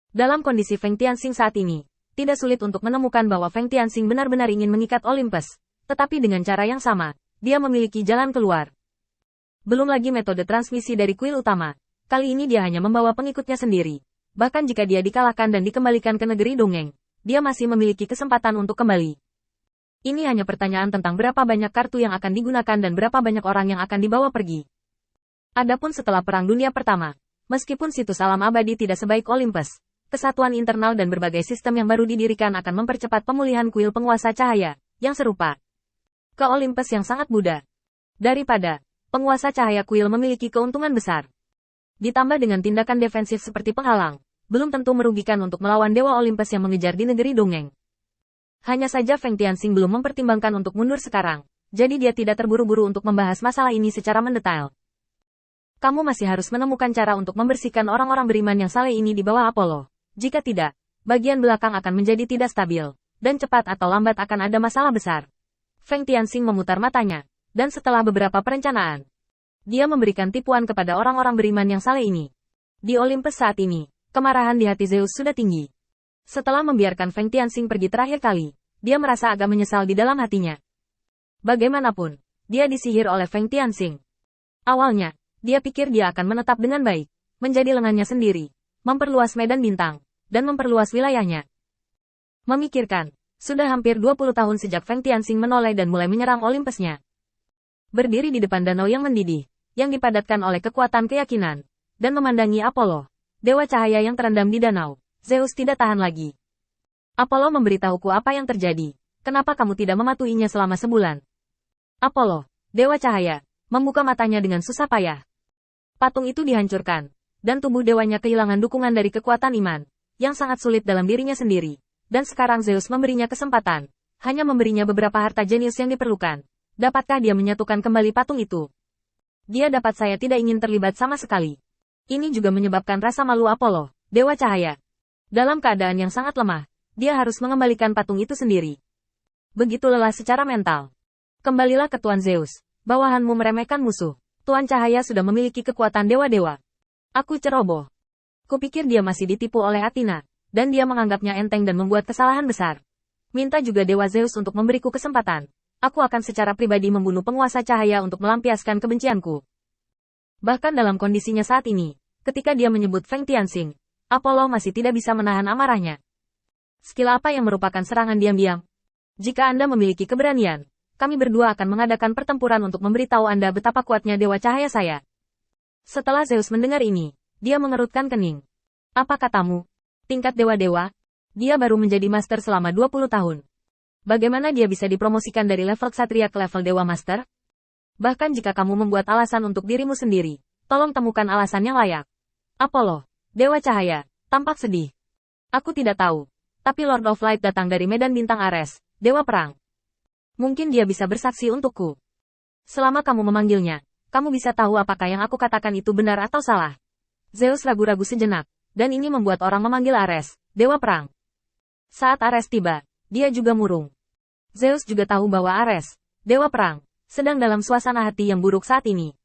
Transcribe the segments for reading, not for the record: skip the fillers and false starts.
Dalam kondisi Feng Tianxing saat ini, tidak sulit untuk menemukan bahwa Feng Tianxing benar-benar ingin mengikat Olympus. Tetapi dengan cara yang sama, dia memiliki jalan keluar. Belum lagi metode transmisi dari kuil utama. Kali ini dia hanya membawa pengikutnya sendiri. Bahkan jika dia dikalahkan dan dikembalikan ke negeri dongeng, dia masih memiliki kesempatan untuk kembali. Ini hanya pertanyaan tentang berapa banyak kartu yang akan digunakan dan berapa banyak orang yang akan dibawa pergi. Adapun setelah Perang Dunia Pertama, meskipun situs alam abadi tidak sebaik Olympus, kesatuan internal dan berbagai sistem yang baru didirikan akan mempercepat pemulihan kuil penguasa cahaya, yang serupa ke Olympus yang sangat muda. Daripada penguasa cahaya kuil memiliki keuntungan besar. Ditambah dengan tindakan defensif seperti penghalang, belum tentu merugikan untuk melawan Dewa Olympus yang mengejar di negeri dongeng. Hanya saja Feng Tianxing belum mempertimbangkan untuk mundur sekarang, jadi dia tidak terburu-buru untuk membahas masalah ini secara mendetail. Kamu masih harus menemukan cara untuk membersihkan orang-orang beriman yang saleh ini di bawah Apollo. Jika tidak, bagian belakang akan menjadi tidak stabil, dan cepat atau lambat akan ada masalah besar. Feng Tianxing memutar matanya, dan setelah beberapa perencanaan, dia memberikan tipuan kepada orang-orang beriman yang saleh ini. Di Olympus saat ini, kemarahan di hati Zeus sudah tinggi. Setelah membiarkan Feng Tianxing pergi terakhir kali, dia merasa agak menyesal di dalam hatinya. Bagaimanapun, dia disihir oleh Feng Tianxing. Awalnya, dia pikir dia akan menetap dengan baik, menjadi lengannya sendiri, memperluas medan bintang, dan memperluas wilayahnya. Memikirkan, sudah hampir 20 tahun sejak Feng Tianxing menoleh dan mulai menyerang Olympusnya. Berdiri di depan danau yang mendidih, yang dipadatkan oleh kekuatan keyakinan, dan memandangi Apollo, dewa cahaya yang terendam di danau, Zeus tidak tahan lagi. Apollo memberitahuku apa yang terjadi, kenapa kamu tidak mematuhinya selama sebulan? Apollo, dewa cahaya, membuka matanya dengan susah payah. Patung itu dihancurkan, dan tubuh dewanya kehilangan dukungan dari kekuatan iman, yang sangat sulit dalam dirinya sendiri. Dan sekarang Zeus memberinya kesempatan, hanya memberinya beberapa harta jenius yang diperlukan. Dapatkah dia menyatukan kembali patung itu? Dia dapat saya tidak ingin terlibat sama sekali. Ini juga menyebabkan rasa malu Apollo, dewa cahaya. Dalam keadaan yang sangat lemah, dia harus mengembalikan patung itu sendiri. Begitu lelah secara mental. Kembalilah ke Tuan Zeus, bawahanmu meremehkan musuh. Tuan Cahaya sudah memiliki kekuatan dewa-dewa. Aku ceroboh. Kupikir dia masih ditipu oleh Athena, dan dia menganggapnya enteng dan membuat kesalahan besar. Minta juga Dewa Zeus untuk memberiku kesempatan. Aku akan secara pribadi membunuh penguasa cahaya untuk melampiaskan kebencianku. Bahkan dalam kondisinya saat ini, ketika dia menyebut Feng Tianxing, Apollo masih tidak bisa menahan amarahnya. Skill apa yang merupakan serangan diam-diam? Jika Anda memiliki keberanian, kami berdua akan mengadakan pertempuran untuk memberitahu Anda betapa kuatnya Dewa Cahaya saya. Setelah Zeus mendengar ini, dia mengerutkan kening. Apa katamu? Tingkat dewa-dewa? Dia baru menjadi master selama 20 tahun. Bagaimana dia bisa dipromosikan dari level ksatria ke level dewa master? Bahkan jika kamu membuat alasan untuk dirimu sendiri, tolong temukan alasan yang layak. Apollo, dewa cahaya, tampak sedih. Aku tidak tahu. Tapi Lord of Light datang dari medan bintang Ares, dewa perang. Mungkin dia bisa bersaksi untukku. Selama kamu memanggilnya, kamu bisa tahu apakah yang aku katakan itu benar atau salah. Zeus ragu-ragu sejenak. Dan ini membuat orang memanggil Ares, dewa perang. Saat Ares tiba, dia juga murung. Zeus juga tahu bahwa Ares, dewa perang, sedang dalam suasana hati yang buruk saat ini.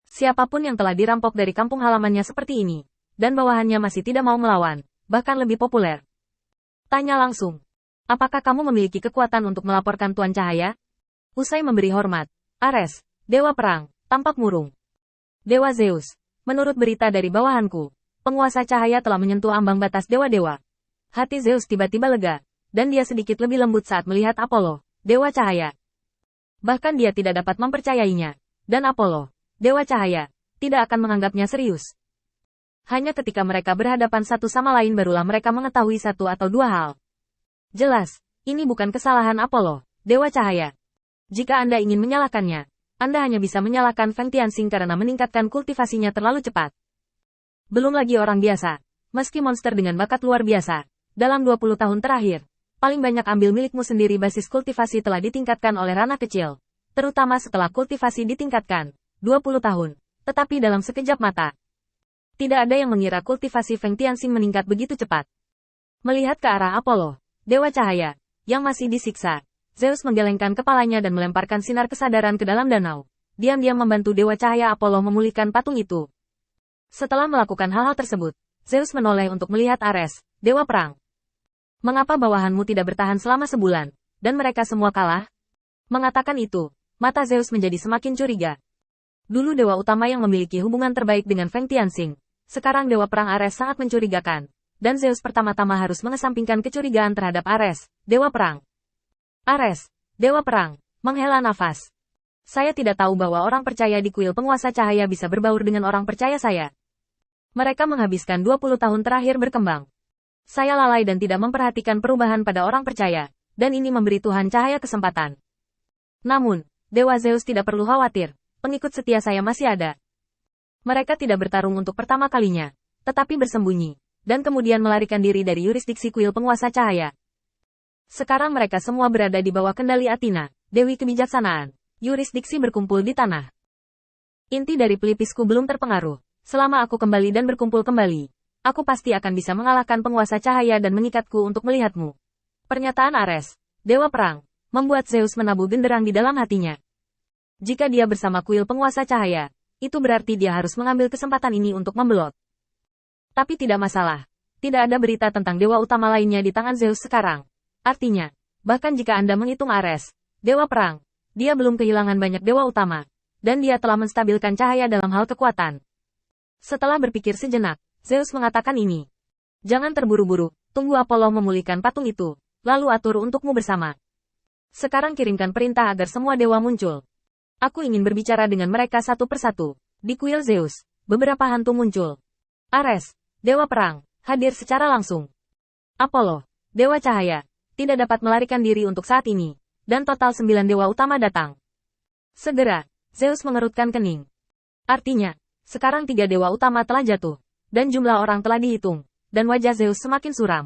Siapapun yang telah dirampok dari kampung halamannya seperti ini, dan bawahannya masih tidak mau melawan, bahkan lebih populer. Tanya langsung, apakah kamu memiliki kekuatan untuk melaporkan Tuan Cahaya? Usai memberi hormat, Ares, dewa perang, tampak murung. Dewa Zeus, menurut berita dari bawahanku, penguasa cahaya telah menyentuh ambang batas dewa-dewa. Hati Zeus tiba-tiba lega, dan dia sedikit lebih lembut saat melihat Apollo, dewa cahaya. Bahkan dia tidak dapat mempercayainya, dan Apollo, dewa cahaya, tidak akan menganggapnya serius. Hanya ketika mereka berhadapan satu sama lain barulah mereka mengetahui satu atau dua hal. Jelas, ini bukan kesalahan Apollo, dewa cahaya. Jika Anda ingin menyalahkannya, Anda hanya bisa menyalahkan Feng Tianxing karena meningkatkan kultivasinya terlalu cepat. Belum lagi orang biasa, meski monster dengan bakat luar biasa, dalam 20 tahun terakhir, paling banyak ambil milikmu sendiri basis kultivasi telah ditingkatkan oleh ranah kecil, terutama setelah kultivasi ditingkatkan, 20 tahun, tetapi dalam sekejap mata. Tidak ada yang mengira kultivasi Feng Tianxing meningkat begitu cepat. Melihat ke arah Apollo, dewa cahaya, yang masih disiksa, Zeus menggelengkan kepalanya dan melemparkan sinar kesadaran ke dalam danau. Diam-diam membantu dewa cahaya Apollo memulihkan patung itu. Setelah melakukan hal-hal tersebut, Zeus menoleh untuk melihat Ares, Dewa Perang. Mengapa bawahanmu tidak bertahan selama sebulan, dan mereka semua kalah? Mengatakan itu, mata Zeus menjadi semakin curiga. Dulu dewa utama yang memiliki hubungan terbaik dengan Feng Tianxing, sekarang Dewa Perang Ares sangat mencurigakan, dan Zeus pertama-tama harus mengesampingkan kecurigaan terhadap Ares, Dewa Perang. Ares, Dewa Perang, menghela nafas. Saya tidak tahu bahwa orang percaya di kuil penguasa cahaya bisa berbaur dengan orang percaya saya. Mereka menghabiskan 20 tahun terakhir berkembang. Saya lalai dan tidak memperhatikan perubahan pada orang percaya, dan ini memberi Tuhan cahaya kesempatan. Namun, Dewa Zeus tidak perlu khawatir, pengikut setia saya masih ada. Mereka tidak bertarung untuk pertama kalinya, tetapi bersembunyi, dan kemudian melarikan diri dari yurisdiksi kuil penguasa cahaya. Sekarang mereka semua berada di bawah kendali Athena, Dewi Kebijaksanaan. Yurisdiksi berkumpul di tanah. Inti dari pelipisku belum terpengaruh. Selama aku kembali dan berkumpul kembali, aku pasti akan bisa mengalahkan penguasa cahaya dan mengikatku untuk melihatmu. Pernyataan Ares, Dewa Perang, membuat Zeus menabuh genderang di dalam hatinya. Jika dia bersama kuil penguasa cahaya, itu berarti dia harus mengambil kesempatan ini untuk membelot. Tapi tidak masalah. Tidak ada berita tentang dewa utama lainnya di tangan Zeus sekarang. Artinya, bahkan jika Anda menghitung Ares, Dewa Perang, dia belum kehilangan banyak dewa utama, dan dia telah menstabilkan cahaya dalam hal kekuatan. Setelah berpikir sejenak, Zeus mengatakan ini. Jangan terburu-buru, tunggu Apollo memulihkan patung itu, lalu atur untukmu bersama. Sekarang kirimkan perintah agar semua dewa muncul. Aku ingin berbicara dengan mereka satu persatu. Di kuil Zeus, beberapa hantu muncul. Ares, Dewa Perang, hadir secara langsung. Apollo, Dewa Cahaya, tidak dapat melarikan diri untuk saat ini. Dan total 9 dewa utama datang. Segera, Zeus mengerutkan kening. Artinya, sekarang 3 dewa utama telah jatuh, dan jumlah orang telah dihitung, dan wajah Zeus semakin suram.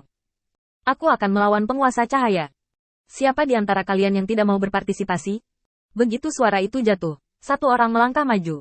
Aku akan melawan penguasa cahaya. Siapa di antara kalian yang tidak mau berpartisipasi? Begitu suara itu jatuh, satu orang melangkah maju.